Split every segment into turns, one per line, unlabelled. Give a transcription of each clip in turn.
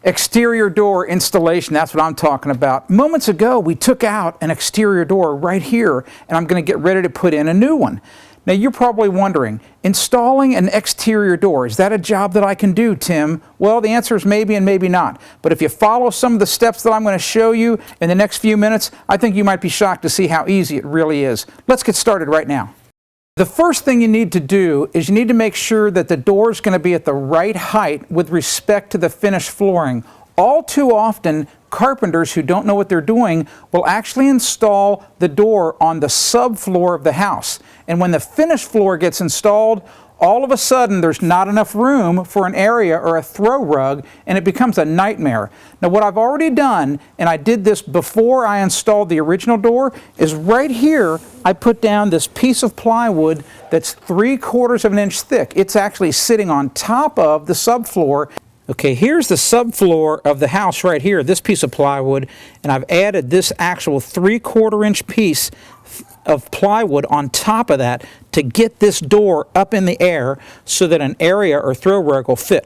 Exterior door installation, that's what I'm talking about. Moments ago, we took out an exterior door right here, and I'm going to get ready to put in a new one. Now, you're probably wondering, installing an exterior door, is that a job that I can do, Tim? Well, the answer is maybe and maybe not. But if you follow some of the steps that I'm going to show you in the next few minutes, I think you might be shocked to see how easy it really is. Let's get started right now. The first thing you need to do is you need to make sure that the door is going to be at the right height with respect to the finished flooring. All too often, carpenters who don't know what they're doing will actually install the door on the subfloor of the house. And when the finished floor gets installed, all of a sudden there's not enough room for an area or a throw rug, and it becomes a nightmare. Now, what I've already done, and I did this before I installed the original door, is right here I put down this piece of plywood that's 3/4 of an inch thick. It's actually sitting on top of the subfloor. Okay, here's the subfloor of the house right here, this piece of plywood, and I've added this actual 3/4 inch piece of plywood on top of that to get this door up in the air so that an area or throw rug will fit.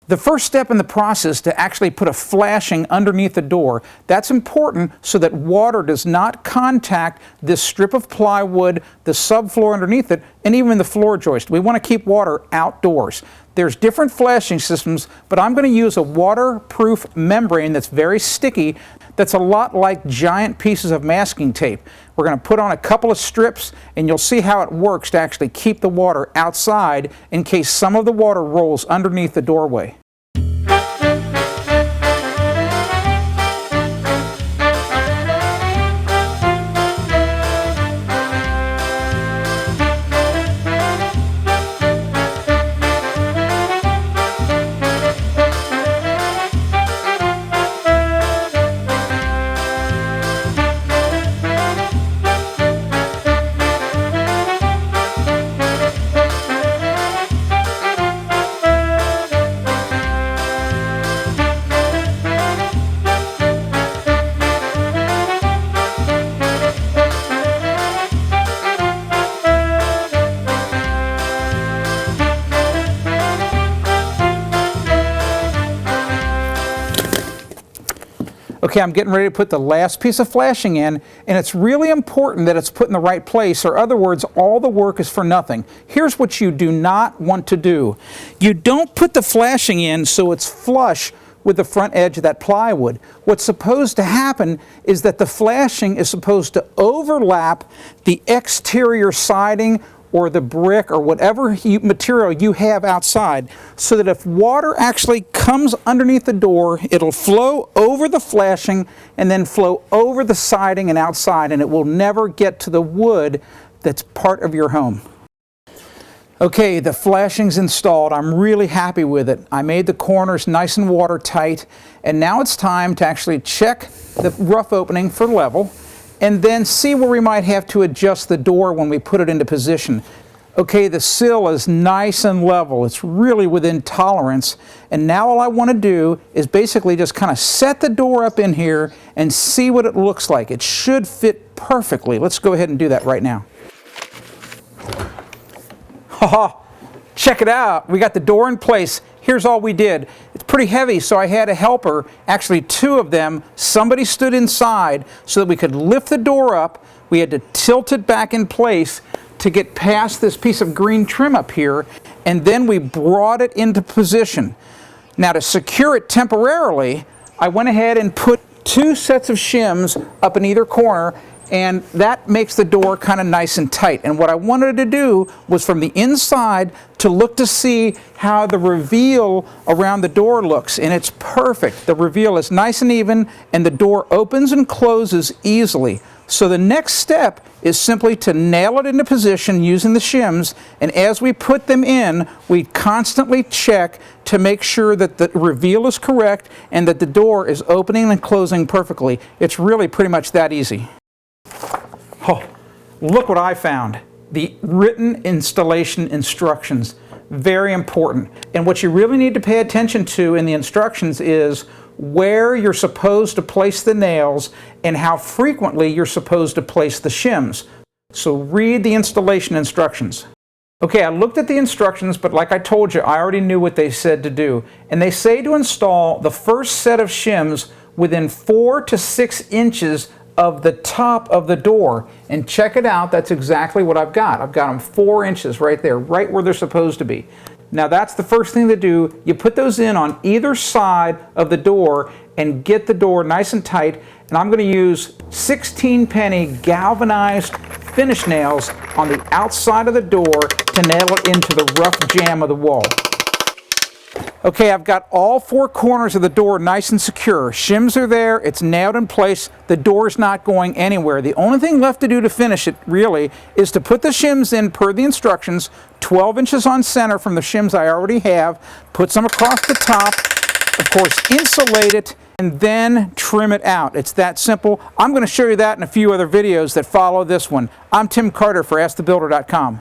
The first step in the process to actually put a flashing underneath the door, that's important so that water does not contact this strip of plywood, the subfloor underneath it, and even the floor joist. We want to keep water outdoors. There's different flashing systems, but I'm going to use a waterproof membrane that's very sticky, that's a lot like giant pieces of masking tape. We're going to put on a couple of strips, and you'll see how it works to actually keep the water outside in case some of the water rolls underneath the doorway. Okay, I'm getting ready to put the last piece of flashing in, and it's really important that it's put in the right place, or in other words, all the work is for nothing. Here's what you do not want to do. You don't put the flashing in so it's flush with the front edge of that plywood. What's supposed to happen is that the flashing is supposed to overlap the exterior siding or the brick or whatever material you have outside, so that if water actually comes underneath the door, it'll flow over the flashing and then flow over the siding and outside, and it will never get to the wood that's part of your home. Okay, the flashing's installed. I'm really happy with it. I made the corners nice and watertight, and now it's time to actually check the rough opening for level, and then see where we might have to adjust the door when we put it into position. Okay, the sill is nice and level. It's really within tolerance. And now all I want to do is basically just kind of set the door up in here and see what it looks like. It should fit perfectly. Let's go ahead and do that right now. Haha, check it out. We got the door in place. Here's all we did. It's pretty heavy, so I had a helper, actually two of them. Somebody stood inside so that we could lift the door up. We had to tilt it back in place to get past this piece of green trim up here, and then we brought it into position. Now, to secure it temporarily, I went ahead and put 2 sets of shims up in either corner, and that makes the door kind of nice and tight. And what I wanted to do was from the inside to look to see how the reveal around the door looks, and it's perfect. The reveal is nice and even, and the door opens and closes easily. So the next step is simply to nail it into position using the shims, and as we put them in, we constantly check to make sure that the reveal is correct and that the door is opening and closing perfectly. It's really pretty much that easy. Oh, look what I found. The written installation instructions. Very important. And what you really need to pay attention to in the instructions is where you're supposed to place the nails and how frequently you're supposed to place the shims. So read the installation instructions. Okay, I looked at the instructions, but like I told you, I already knew what they said to do. And they say to install the first set of shims within 4 to 6 inches of the top of the door. And check it out, that's exactly what I've got. I've got them 4 inches right there, right where they're supposed to be. Now that's the first thing to do. You put those in on either side of the door and get the door nice and tight. And I'm going to use 16-penny galvanized finish nails on the outside of the door to nail it into the rough jamb of the wall. Okay, I've got all 4 corners of the door nice and secure. Shims are there, it's nailed in place, the door's not going anywhere. The only thing left to do to finish it, really, is to put the shims in per the instructions, 12 inches on center from the shims I already have, put some across the top, of course insulate it, and then trim it out. It's that simple. I'm going to show you that in a few other videos that follow this one. I'm Tim Carter for AskTheBuilder.com.